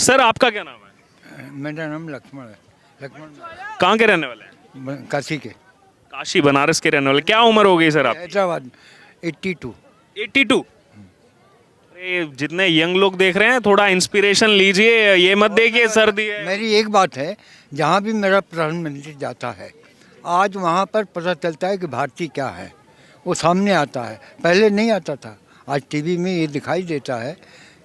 Sir आपका क्या नाम है? मेरा नाम लक्ष्मण है। लक्ष्मण कहाँ के रहने वाले हैं? काशी के, काशी बनारस के रहने वाले। क्या उम्र हो गई सर आप? हैदराबाद 82। 82। अरे जितने यंग लोग देख रहे हैं थोड़ा इंस्पिरेशन लीजिए, ये मत देखिए सर्दी है। मेरी एक बात है, जहाँ भी मेरा प्रधानमंत्री जाता है आज वहाँ पर पता चलता है कि भारतीय क्या है, वो सामने आता है। पहले नहीं आता था, आज टीवी में ये दिखाई देता है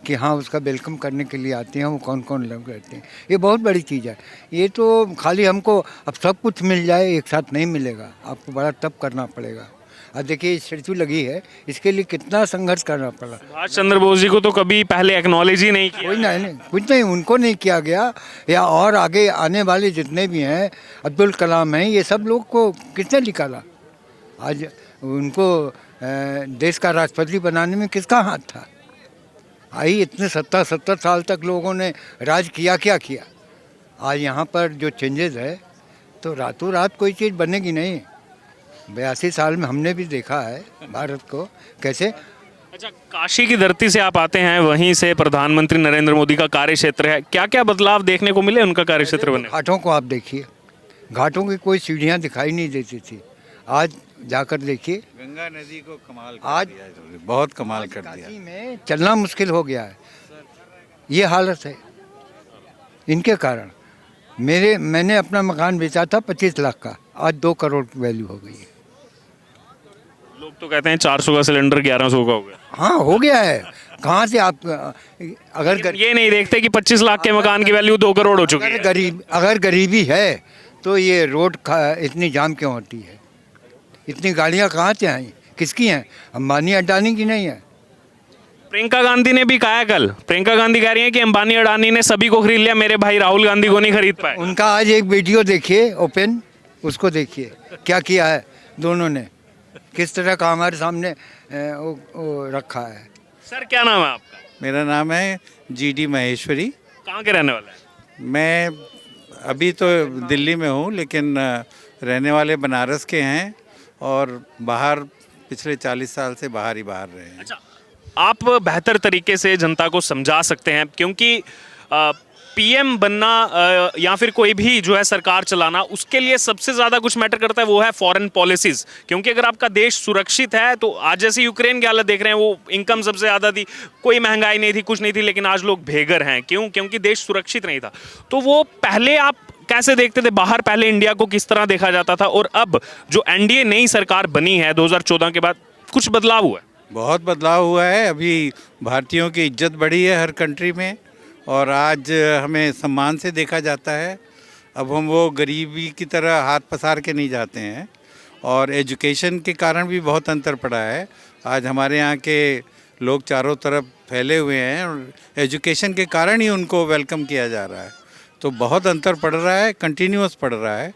कि हाँ उसका वेलकम करने के लिए आते हैं, वो कौन कौन लोग रहते हैं। ये बहुत बड़ी चीज़ है। ये तो खाली हमको अब सब कुछ मिल जाए एक साथ नहीं मिलेगा, आपको बड़ा तप करना पड़ेगा। अब देखिए स्टैचू लगी है, इसके लिए कितना संघर्ष करना पड़ा। सुभाष चंद्र बोस जी को तो कभी पहले एक्नॉलेज ही नहीं किया। कोई नहीं, कुछ नहीं, उनको नहीं किया गया, या और आगे आने वाले जितने भी हैं, अब्दुल कलाम हैं, ये सब लोग को किसने निकाला? आज उनको देश का राष्ट्रपति बनाने में किसका हाथ था? आई इतने 70 साल तक लोगों ने राज किया, क्या किया? आज यहाँ पर जो चेंजेस है तो रातों रात कोई चीज़ बनेगी नहीं। 82 साल में हमने भी देखा है भारत को कैसे। अच्छा, काशी की धरती से आप आते हैं, वहीं से प्रधानमंत्री नरेंद्र मोदी का कार्य क्षेत्र है। क्या क्या बदलाव देखने को मिले उनका कार्य क्षेत्र बने? घाटों को आप देखिए, घाटों की कोई सीढ़ियाँ दिखाई नहीं देती थी, आज जाकर देखिए। गंगा नदी को कमाल कर आज दिया है, बहुत कमाल कर दिया। काशी में चलना मुश्किल हो गया है, ये हालत है इनके कारण। मैंने अपना मकान बेचा था 25 लाख का, आज 2 करोड़ की वैल्यू हो गई है। लोग तो कहते हैं 400 का सिलेंडर 1100 का हो गया। हाँ हो गया है, कहाँ से आप अगर ये नहीं देखते कि 25 लाख के मकान की वैल्यू 2 करोड़ हो चुकी है। अगर गरीबी है तो ये रोड इतनी जाम क्यों होती है? इतनी गाड़ियाँ कहाँ से आई, किसकी हैं? अंबानी अडानी की नहीं है। प्रियंका गांधी ने भी कहा है कल, प्रियंका गांधी कह रही है कि अंबानी अडानी ने सभी को खरीद लिया, मेरे भाई राहुल गांधी को नहीं खरीद पाए। उनका आज एक वीडियो देखिए ओपन, उसको देखिए क्या किया है दोनों ने, किस तरह का हमारे सामने वो रखा है। सर क्या नाम है आपका? मेरा नाम है GD महेश्वरी। कहाँ के रहने वाले हैं? मैं अभी तो दिल्ली में हूँ, लेकिन रहने वाले बनारस के हैं और बाहर पिछले 40 साल से बाहर ही बाहर रहे हैं। अच्छा, आप बेहतर तरीके से जनता को समझा सकते हैं, क्योंकि पीएम बनना या फिर कोई भी जो है सरकार चलाना, उसके लिए सबसे ज़्यादा कुछ मैटर करता है वो है फॉरेन पॉलिसीज़। क्योंकि अगर आपका देश सुरक्षित है तो आज जैसे यूक्रेन की हालत देख रहे हैं, वो इनकम सबसे ज़्यादा थी, कोई महंगाई नहीं थी, कुछ नहीं थी, लेकिन आज लोग बेघर हैं। क्यों? क्योंकि देश सुरक्षित नहीं था। तो वो पहले आप कैसे देखते थे बाहर, पहले इंडिया को किस तरह देखा जाता था, और अब जो एनडीए नई सरकार बनी है 2014 के बाद, कुछ बदलाव हुआ है? बहुत बदलाव हुआ है। अभी भारतीयों की इज्जत बढ़ी है हर कंट्री में, और आज हमें सम्मान से देखा जाता है। अब हम वो गरीबी की तरह हाथ पसार के नहीं जाते हैं, और एजुकेशन के कारण भी बहुत अंतर पड़ा है। आज हमारे यहाँ के लोग चारों तरफ फैले हुए हैं और एजुकेशन के कारण ही उनको वेलकम किया जा रहा है। तो बहुत अंतर पड़ रहा है, कंटिन्यूअस पड़ रहा है।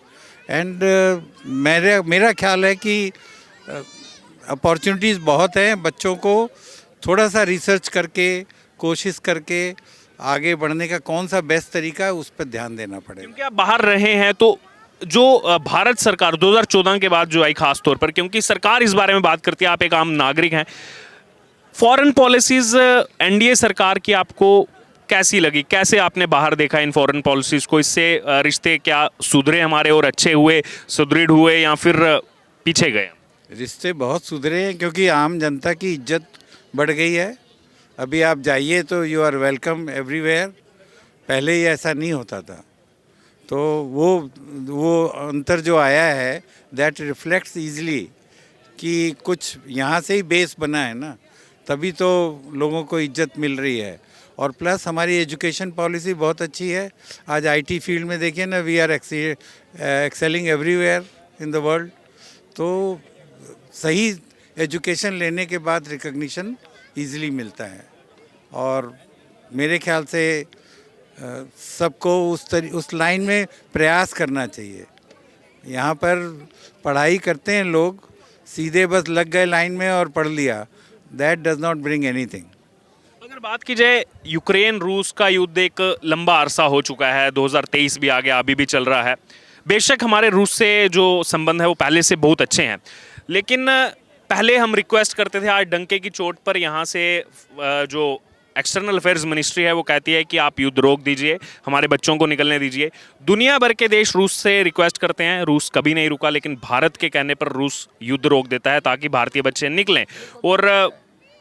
एंड मेरा ख्याल है कि अपॉर्चुनिटीज़ बहुत हैं। बच्चों को थोड़ा सा रिसर्च करके, कोशिश करके आगे बढ़ने का कौन सा बेस्ट तरीका है, उस पर ध्यान देना पड़ेगा। क्योंकि आप बाहर रहे हैं, तो जो भारत सरकार 2014 के बाद जो आई, खास तौर पर क्योंकि सरकार इस बारे में बात करती है, आप एक आम नागरिक हैं, फॉरेन पॉलिसीज एनडीए सरकार की आपको कैसी लगी? कैसे आपने बाहर देखा इन फॉरेन पॉलिसीज को? इससे रिश्ते क्या सुधरे हमारे और अच्छे हुए, सुदृढ़ हुए, या फिर पीछे गए? रिश्ते बहुत सुधरे हैं, क्योंकि आम जनता की इज्जत बढ़ गई है। अभी आप जाइए तो यू आर वेलकम एवरीवेयर। पहले ही ऐसा नहीं होता था। तो वो अंतर जो आया है, दैट रिफ्लेक्ट्स ईज़िली कि कुछ यहाँ से ही बेस बना है ना, तभी तो लोगों को इज्जत मिल रही है। और प्लस हमारी एजुकेशन पॉलिसी बहुत अच्छी है। आज आईटी फील्ड में देखिए ना, we are excelling everywhere in the world. तो सही एजुकेशन लेने के बाद रिकग्निशन ईज़िली मिलता है, और मेरे ख्याल से सबको उस लाइन में प्रयास करना चाहिए। यहाँ पर पढ़ाई करते हैं लोग, सीधे बस लग गए लाइन में और पढ़ लिया, that does not bring anything. अगर बात की जाए, यूक्रेन रूस का युद्ध एक लंबा अरसा हो चुका है, 2023 भी आ गया, अभी भी चल रहा है। बेशक हमारे रूस से जो संबंध है वो पहले से बहुत अच्छे हैं, लेकिन पहले हम रिक्वेस्ट करते थे, आज डंके की चोट पर यहाँ से जो एक्सटर्नल अफेयर्स मिनिस्ट्री है वो कहती है कि आप युद्ध रोक दीजिए, हमारे बच्चों को निकलने दीजिए। दुनिया भर के देश रूस से रिक्वेस्ट करते हैं, रूस कभी नहीं रुका, लेकिन भारत के कहने पर रूस युद्ध रोक देता है ताकि भारतीय बच्चे निकलें। और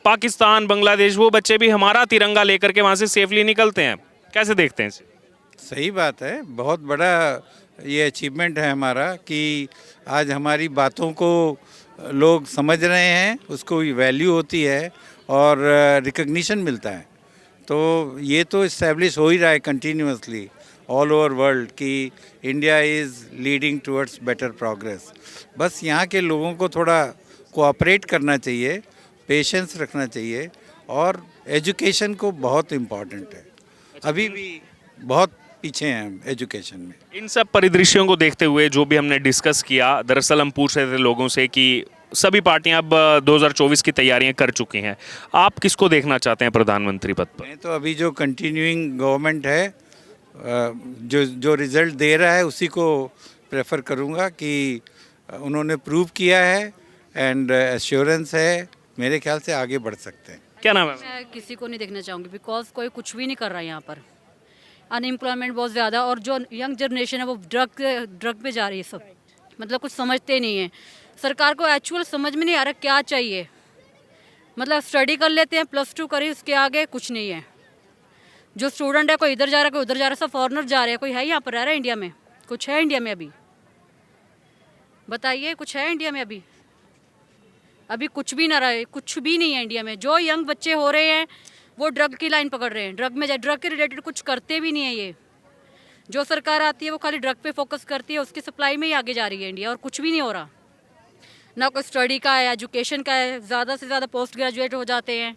पाकिस्तान, बांग्लादेश, वो बच्चे भी हमारा तिरंगा लेकर के वहाँ से सेफली निकलते हैं। कैसे देखते हैं इसे? सही बात है, बहुत बड़ा ये अचीवमेंट है हमारा कि आज हमारी बातों को लोग समझ रहे हैं, उसको वैल्यू होती है और रिकग्निशन मिलता है। तो ये तो इस्टेब्लिश हो ही रहा है कंटिन्यूअसली ऑल ओवर वर्ल्ड कि India is leading towards better progress. बस यहाँ के लोगों को थोड़ा कोऑपरेट करना चाहिए, पेशेंस रखना चाहिए और एजुकेशन को बहुत इम्पॉर्टेंट है। अभी भी बहुत पीछे हैं हम एजुकेशन में। इन सब परिदृश्यों को देखते हुए जो भी हमने डिस्कस किया, दरअसल हम पूछ रहे थे लोगों से कि सभी पार्टियां अब 2024 की तैयारियां कर चुकी हैं, आप किसको देखना चाहते हैं प्रधानमंत्री पद पर? मैं तो अभी जो कंटिन्यूइंग गवर्नमेंट है, जो रिज़ल्ट दे रहा है उसी को प्रेफर करूँगा कि उन्होंने प्रूव किया है एंड एश्योरेंस है, मेरे ख्याल से आगे बढ़ सकते हैं। क्या नाम है? मैं किसी को नहीं देखना चाहूँगी बिकॉज कोई कुछ भी नहीं कर रहा है यहाँ पर। अनएम्प्लॉयमेंट बहुत ज़्यादा और जो यंग जनरेशन है वो ड्रग पे जा रही है सब, मतलब कुछ समझते नहीं है। सरकार को एक्चुअल समझ में नहीं आ रहा क्या चाहिए, मतलब स्टडी कर लेते हैं, +2 करी, उसके आगे कुछ नहीं है। जो स्टूडेंट है कोई इधर जा रहा है, कोई उधर जा रहा है, सब फॉरनर जा रहे हैं। कोई है यहाँ पर रह रहा है इंडिया में? कुछ है इंडिया में अभी? बताइए, कुछ है इंडिया में अभी? अभी कुछ भी ना रहा, कुछ भी नहीं है इंडिया में। जो यंग बच्चे हो रहे हैं वो ड्रग की लाइन पकड़ रहे हैं, ड्रग के रिलेटेड कुछ करते भी नहीं है। ये जो सरकार आती है वो खाली ड्रग पे फोकस करती है, उसकी सप्लाई में ही आगे जा रही है इंडिया, और कुछ भी नहीं हो रहा। ना कोई स्टडी का है, एजुकेशन का है, ज़्यादा से ज़्यादा पोस्ट ग्रेजुएट हो जाते हैं,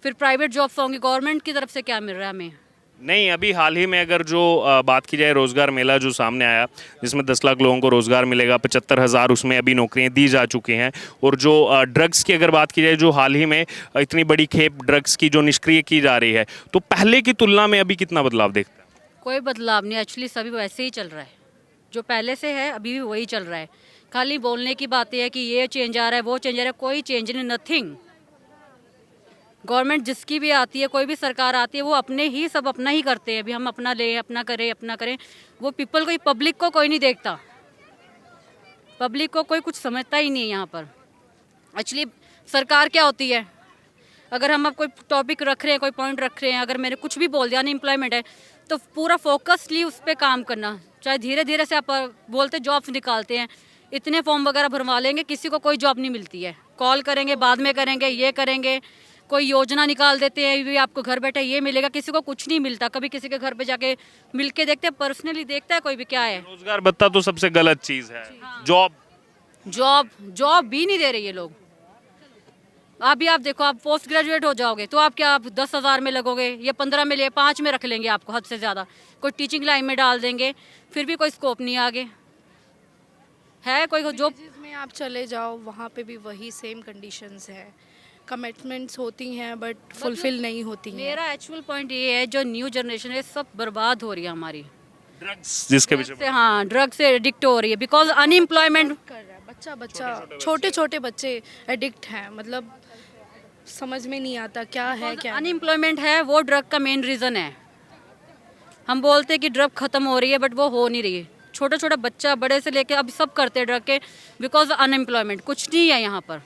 फिर प्राइवेट जॉब्स होंगी, गवर्नमेंट की तरफ से क्या मिल रहा है हमें? नहीं, अभी हाल ही में अगर जो बात की जाए, रोजगार मेला जो सामने आया जिसमें 10 लाख लोगों को रोजगार मिलेगा, 75,000 उसमें अभी नौकरियां दी जा चुकी हैं। और जो ड्रग्स की अगर बात की जाए, जो हाल ही में इतनी बड़ी खेप ड्रग्स की जो निष्क्रिय की जा रही है, तो पहले की तुलना में अभी कितना बदलाव देखते हैं? कोई बदलाव नहीं, एक्चुअली सभी वैसे ही चल रहा है, जो पहले से है अभी भी वही चल रहा है। खाली बोलने की बातें है कि ये चेंज आ रहा है, वो चेंज आ रहा है, कोई चेंज नहीं, नथिंग। गवर्नमेंट जिसकी भी आती है, कोई भी सरकार आती है, वो अपने ही सब अपना ही करते हैं। अभी हम अपना लें, अपना करें, वो पीपल को, पब्लिक को कोई नहीं देखता। पब्लिक को कोई कुछ समझता ही नहीं है यहाँ पर। एक्चुअली सरकार क्या होती है, अगर हम अब कोई टॉपिक रख रहे हैं, कोई पॉइंट रख रहे हैं, अगर मैंने कुछ भी बोल दिया, अनएम्प्लॉयमेंट है, तो पूरा फोकसली उस पर काम करना। चाहे धीरे धीरे से आप बोलते जॉब्स निकालते हैं, इतने फॉर्म वगैरह भरवा लेंगे, किसी को कोई जॉब नहीं मिलती है। कॉल करेंगे, बाद में करेंगे, ये करेंगे, कोई योजना निकाल देते हैं, भी आपको घर बैठे ये मिलेगा, किसी को कुछ नहीं मिलता। कभी किसी के घर पे जाके मिल के देखते हैं, पर्सनली देखता है कोई भी क्या है। रोजगार भत्ता तो सबसे गलत चीज़ है। जॉब भी नहीं दे रहे ये लोग। अभी आप देखो, आप पोस्ट ग्रेजुएट हो जाओगे तो आप क्या, आप 10,000 में लगोगे या 15 में, ले 5 में रख लेंगे आपको, हद से ज़्यादा। कोई टीचिंग लाइन में डाल देंगे, फिर भी कोई स्कोप नहीं आगे है। कोई जो में आप चले जाओ वहाँ पे भी वही सेम कंडीशंस हैं, कमिटमेंट्स होती हैं बट फुलफिल नहीं होती हैं। मेरा एक्चुअल पॉइंट ये है, जो न्यू जनरेशन है सब बर्बाद हो रही है हमारी, ड्रग्स जिसके पीछे से, हाँ, ड्रग से एडिक्ट हो रही है। बिकॉज अनएम्प्लॉयमेंट कर रहा है बच्चा, छोटे बच्चे एडिक्ट हैं, मतलब समझ में नहीं आता क्या है क्या। अनएम्प्लॉयमेंट है वो ड्रग का मेन रीज़न है। हम बोलते हैं कि ड्रग खत्म हो रही है, बट वो हो नहीं रही है। छोटा बच्चा बड़े से लेके अब सब करते हैं ड्रग के, बिकॉज अनएम्प्लॉयमेंट कुछ नहीं है यहाँ पर।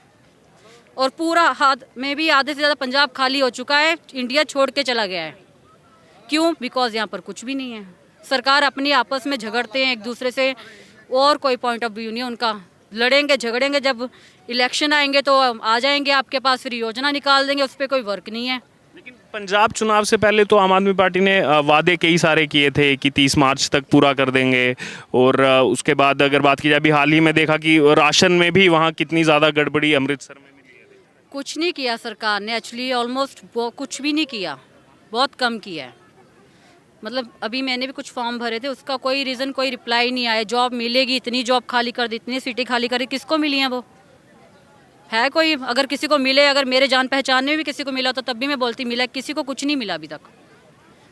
और पूरा हाथ में भी आधे से ज़्यादा पंजाब खाली हो चुका है, इंडिया छोड़ के चला गया है। क्यों? बिकॉज यहाँ पर कुछ भी नहीं है। सरकार अपनी आपस में झगड़ते हैं एक दूसरे से, और कोई पॉइंट ऑफ व्यू नहीं है उनका। लड़ेंगे झगड़ेंगे, जब इलेक्शन आएंगे तो आ जाएंगे आपके पास, फिर योजना निकाल देंगे, उस पर कोई वर्क नहीं है। लेकिन पंजाब चुनाव से पहले तो आम आदमी पार्टी ने वादे कई सारे किए थे कि 30 मार्च तक पूरा कर देंगे। और उसके बाद अगर बात की जाए, अभी हाल ही में देखा कि राशन में भी वहाँ कितनी ज़्यादा गड़बड़ी अमृतसर में मिली है। कुछ नहीं किया सरकार ने, एक्चुअली ऑलमोस्ट कुछ भी नहीं किया, बहुत कम किया है। मतलब अभी मैंने भी कुछ फॉर्म भरे थे, उसका कोई रीज़न, कोई रिप्लाई नहीं आया। जॉब मिलेगी, इतनी जॉब खाली कर दी, इतनी सीटें खाली कर दी, किसको मिली हैं वो? है कोई? अगर किसी को मिले, अगर मेरे जान पहचान में भी किसी को मिला तो तब भी मैं बोलती मिला, किसी को कुछ नहीं मिला अभी तक।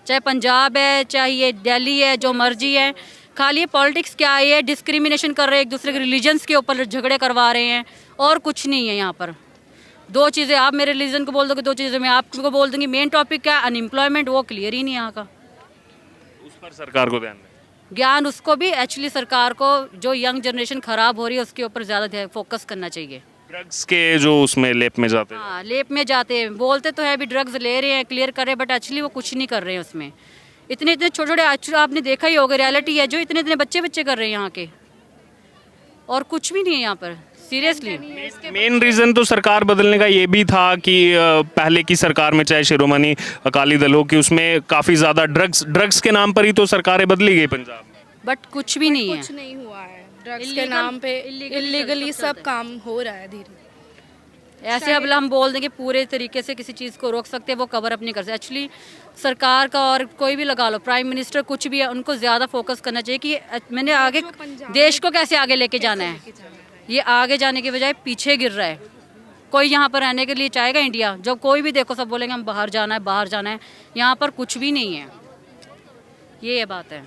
चाहे पंजाब है, चाहे ये दिल्ली है, जो मर्जी है, खाली पॉलिटिक्स क्या है, ये डिस्क्रिमिनेशन कर रहे हैं, एक दूसरे के रिलीजन्स के ऊपर झगड़े करवा रहे हैं, और कुछ नहीं है यहाँ पर। दो चीज़ें आप मेरे रिलीजन को बोल दोगे, दो चीज़ें मैं आपको बोल दूंगी। मेन टॉपिक क्या है? अनएम्प्लॉयमेंट, वो क्लियर ही नहीं यहाँ का। उस पर सरकार को ध्यान दें। ज्ञान उसको भी एक्चुअली सरकार को, जो यंग जनरेशन खराब हो रही है उसके ऊपर ज़्यादा फोकस करना चाहिए। ड्रग्स के जो उसमें लेप में जाते हैं। हाँ, लेप में जाते हैं, बोलते तो है भी ड्रग्स ले रहे हैं, क्लियर कर रहे हैं, बट एक्चुअली वो कुछ नहीं कर रहे हैं उसमें। इतने इतने छोटे छोटे, एक्चुअली आपने देखा ही होगा, रियलिटी है, जो इतने इतने बच्चे कर रहे हैं यहाँ के, और कुछ भी नहीं है यहाँ पर सीरियसली। मेन रीजन तो सरकार बदलने का ये भी था कि पहले की सरकार में, चाहे शिरोमणि अकाली दल हो, कि उसमें काफी ज्यादा ड्रग्स के नाम पर ही तो सरकारें बदली गई पंजाब में। बट कुछ भी नहीं है। कुछ नहीं हुआ है, ड्रग्स के नाम पे इलीगली सब काम हो रहा है धीरे। ऐसे अब हम बोल देंगे पूरे तरीके से किसी चीज़ को रोक सकते हैं, वो कवर अप नहीं कर सकते। एक्चुअली सरकार का, और कोई भी लगा लो, प्राइम मिनिस्टर कुछ भी है, उनको ज़्यादा फोकस करना चाहिए कि मैंने आगे देश को कैसे आगे लेके जाना है। ये आगे जाने के बजाय पीछे गिर रहा है। कोई यहाँ पर रहने के लिए चाहेगा इंडिया? जब कोई भी देखो सब बोलेंगे हम बाहर जाना है, बाहर जाना है। यहाँ पर कुछ भी नहीं है, ये बात है।